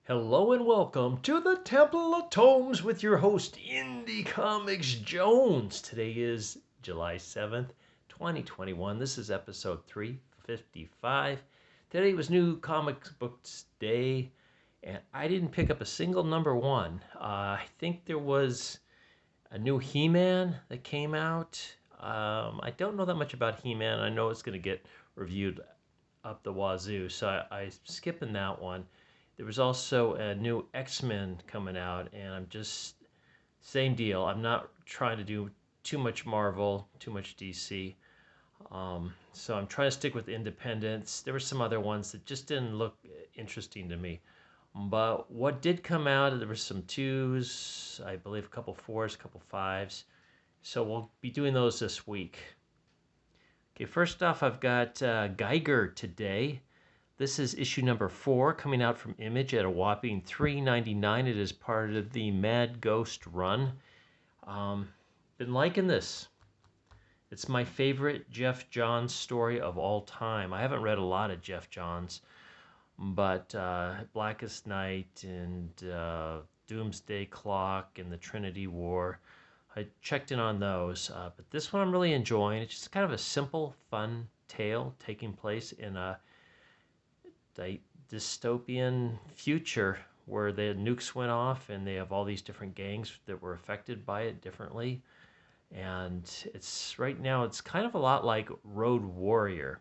Hello and welcome to the Temple of Tomes with your host, Indie Comics Jones. Today is July 7th, 2021. This is episode 355. Today was New Comics Books Day, and I didn't pick up a single number one. I think there was a new He-Man that came out. I don't know that much about He-Man. I know it's going to get reviewed up the wazoo, so I'm skipping that one. There was also a new X-Men coming out, and I'm just same deal. I'm not trying to do too much Marvel, too much DC. So I'm trying to stick with independents. There were some other ones that just didn't look interesting to me. But what did come out, there were some twos, I believe a couple fours, a couple fives. So we'll be doing those this week. Okay, first off, I've got Geiger today. This is issue number 4 coming out from Image at a whopping $3.99. It is part of the Mad Ghost run. Been liking this. It's my favorite Geoff Johns story of all time. I haven't read a lot of Geoff Johns, but Blackest Night and Doomsday Clock and the Trinity War, I checked in on those. But this one I'm really enjoying. It's just kind of a simple, fun tale taking place in a dystopian future where the nukes went off and they have all these different gangs that were affected by it differently. And it's right now it's kind of a lot like Road Warrior.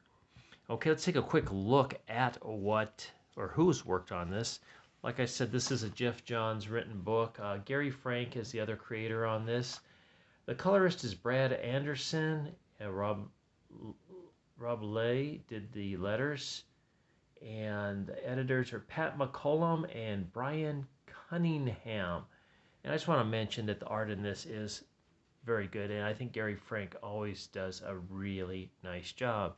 Okay, let's take a quick look at what or who's worked on this. Like I said, this is a Geoff Johns written book. Gary Frank is the other creator on this. The colorist is Brad Anderson. Rob Lay did the letters. And the editors are Pat McCollum and Brian Cunningham. And I just want to mention that the art in this is very good, and I think Gary Frank always does a really nice job.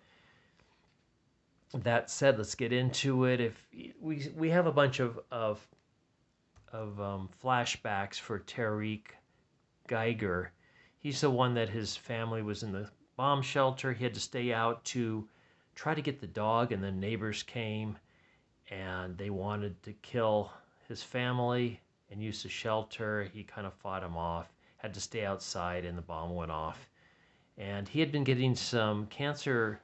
That said, let's get into it. If we have a bunch of flashbacks for Tariq Geiger. He's the one that his family was in the bomb shelter. He had to stay out to try to get the dog, and the neighbors came and they wanted to kill his family and use the shelter. He kind of fought them off, had to stay outside, and the bomb went off. And he had been getting some cancer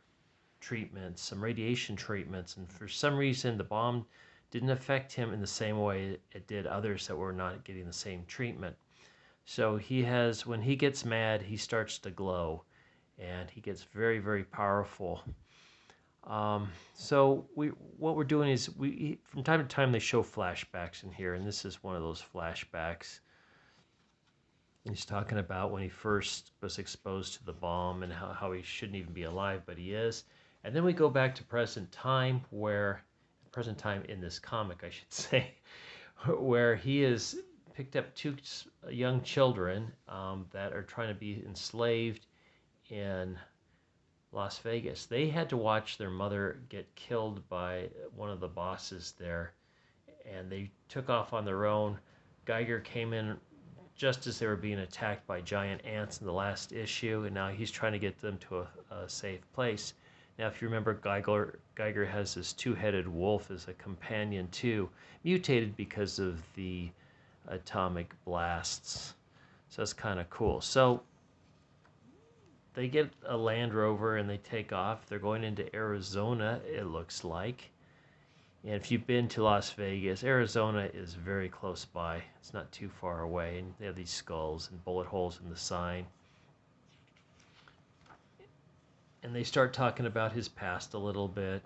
treatments, some radiation treatments, and for some reason the bomb didn't affect him in the same way it did others that were not getting the same treatment. So when he gets mad, he starts to glow, and he gets very, very powerful. What we're doing is from time to time they show flashbacks in here, and this is one of those flashbacks. He's talking about when he first was exposed to the bomb and how he shouldn't even be alive, but he is. And then we go back to present time in this comic, I should say, where he has picked up 2 young children that are trying to be enslaved in Las Vegas. They had to watch their mother get killed by one of the bosses there, and they took off on their own. Geiger came in just as they were being attacked by giant ants in the last issue, and now he's trying to get them to a safe place. Now, if you remember, Geiger has this 2-headed wolf as a companion too, mutated because of the atomic blasts. So that's kind of cool. So they get a Land Rover and they take off. They're going into Arizona, it looks like. And if you've been to Las Vegas, Arizona is very close by. It's not too far away. And they have these skulls and bullet holes in the sign. And they start talking about his past a little bit.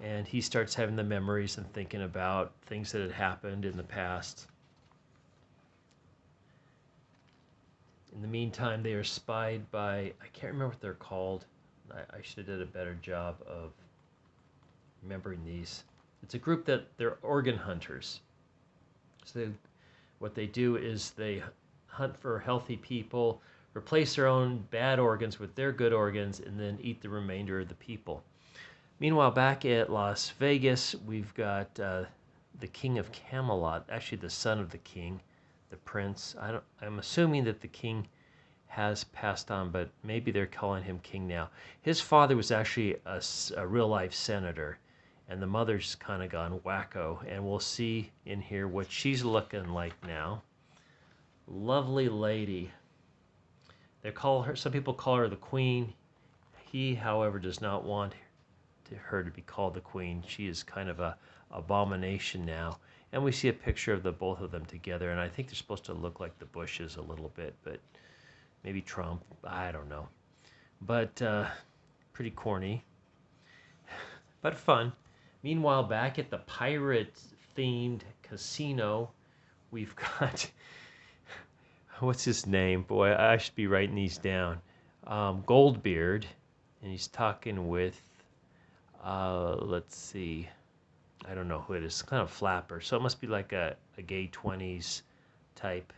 And he starts having the memories and thinking about things that had happened in the past. In the meantime, they are spied by, I can't remember what they're called. I should have did a better job of remembering these. It's a group that they're organ hunters. So what they do is they hunt for healthy people, replace their own bad organs with their good organs, and then eat the remainder of the people. Meanwhile, back at Las Vegas, we've got the King of Camelot, actually the son of the king, the prince. I'm assuming that the king has passed on, but maybe they're calling him king now. His father was actually a real-life senator, and the mother's kind of gone wacko. And we'll see in here what she's looking like now. Lovely lady. Some people call her the queen. He, however, does not want her to be called the queen. She is kind of a abomination now. And we see a picture of the both of them together, and I think they're supposed to look like the Bushes a little bit, but maybe Trump. I don't know. But pretty corny, but fun. Meanwhile, back at the pirate-themed casino, we've got what's his name? Boy, I should be writing these down. Goldbeard, and he's talking with, let's see, I don't know who it is, kind of flapper. So it must be like a gay 20s type,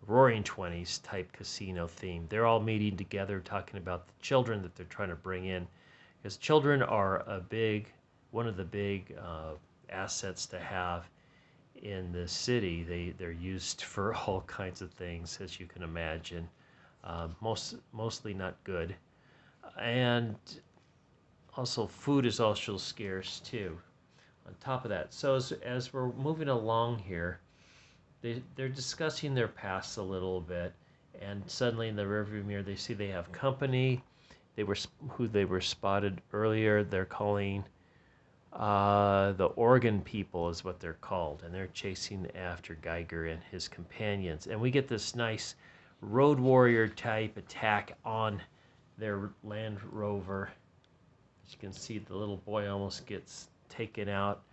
roaring 20s type casino theme. They're all meeting together, talking about the children that they're trying to bring in. Because children are one of the big assets to have in the city. They're used for all kinds of things, as you can imagine. Mostly not good. And also food is also scarce too, on top of that. So as we're moving along here, they're discussing their past a little bit, and suddenly in the rearview mirror they see they have company. Who they were spotted earlier. They're calling the Oregon people is what they're called, and they're chasing after Geiger and his companions. And we get this nice road warrior type attack on their Land Rover. As you can see, the little boy almost gets taken out,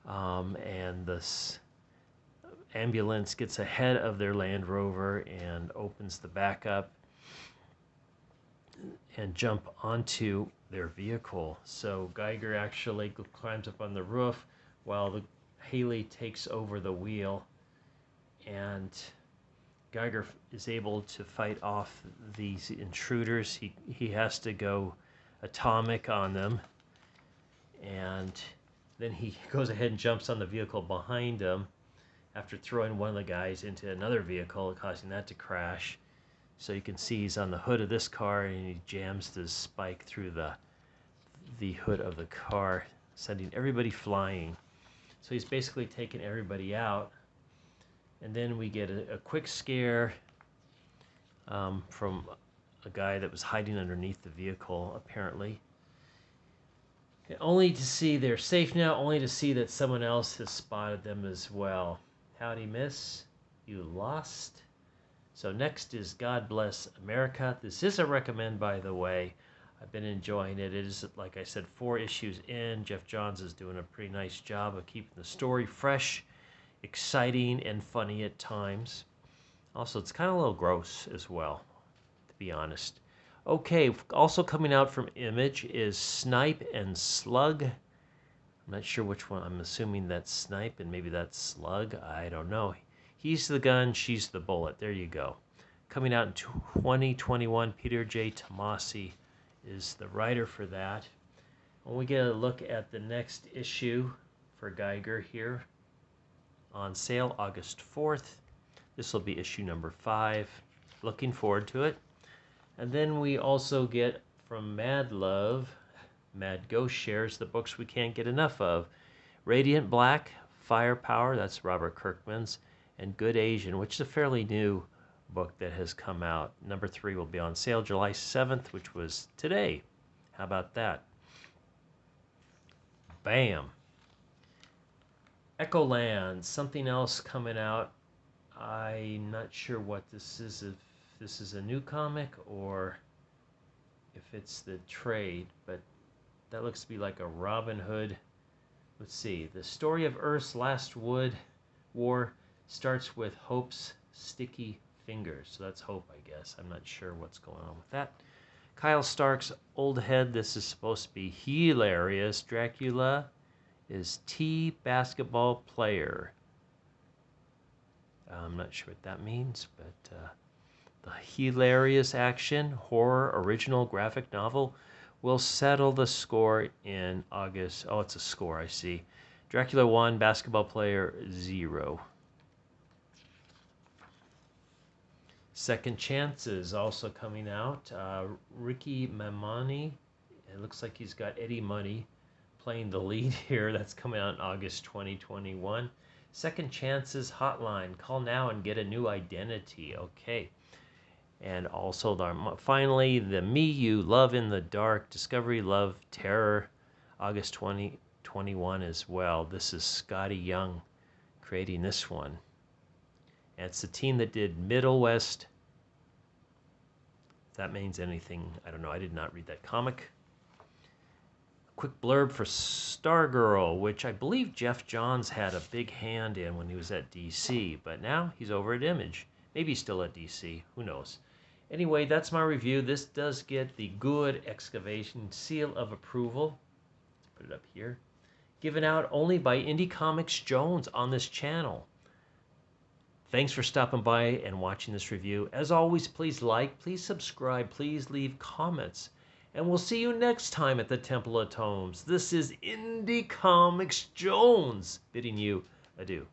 and this ambulance gets ahead of their Land Rover and opens the back up and jump onto their vehicle. So Geiger actually climbs up on the roof while the Haley takes over the wheel, and Geiger is able to fight off these intruders. He has to go atomic on them, and then he goes ahead and jumps on the vehicle behind him after throwing one of the guys into another vehicle, causing that to crash. So you can see he's on the hood of this car, and he jams the spike through the hood of the car, sending everybody flying. So he's basically taking everybody out. And then we get a quick scare from a guy that was hiding underneath the vehicle, apparently. Only to see they're safe now, only to see that someone else has spotted them as well. Howdy, miss. You lost. So next is God Bless America. This is a recommend, by the way. I've been enjoying it. It is, like I said, 4 issues in. Geoff Johns is doing a pretty nice job of keeping the story fresh, exciting, and funny at times. Also, it's kind of a little gross as well, to be honest. Okay, also coming out from Image is Snipe and Slug. I'm not sure which one. I'm assuming that's Snipe and maybe that's Slug. I don't know. He's the gun, she's the bullet. There you go. Coming out in 2021, Peter J. Tomasi is the writer for that. When we get a look at the next issue for Geiger here, on sale August 4th. This will be issue number 5. Looking forward to it. And then we also get from Mad Love, Mad Ghost shares the books we can't get enough of. Radiant Black, Firepower, that's Robert Kirkman's, and Good Asian, which is a fairly new book that has come out. Number 3 will be on sale July 7th, which was today. How about that? Bam. Echoland, something else coming out. I'm not sure what this is, if this is a new comic or if it's the trade, but that looks to be like a Robin Hood. Let's see. The story of Earth's last war starts with Hope's sticky fingers. So that's Hope, I guess. I'm not sure what's going on with that. Kyle Stark's Old Head. This is supposed to be hilarious. Dracula is T basketball player. I'm not sure what that means, but the hilarious action horror original graphic novel will settle the score in August. Oh, it's a score, I see. Dracula 1, basketball player 0. Second Chances also coming out. Ricky Mamani It looks like he's got Eddie Money playing the lead here. That's coming out in August 2021. Second Chances Hotline. Call now and get a new identity. Okay. And also, finally, the Me You Love in the Dark, Discovery Love Terror, August 2021 as well. This is Scotty Young creating this one. And it's the team that did Middle West. If that means anything, I don't know. I did not read that comic. Quick blurb for Stargirl, which I believe Geoff Johns had a big hand in when he was at DC, but now he's over at Image. Maybe he's still at DC. Who knows? Anyway, that's my review. This does get the Good Excavation seal of approval. Let's put it up here. Given out only by Indie Comics Jones on this channel. Thanks for stopping by and watching this review. As always, please like, please subscribe, please leave comments. And we'll see you next time at the Temple of Tomes. This is Indie Comics Jones bidding you adieu.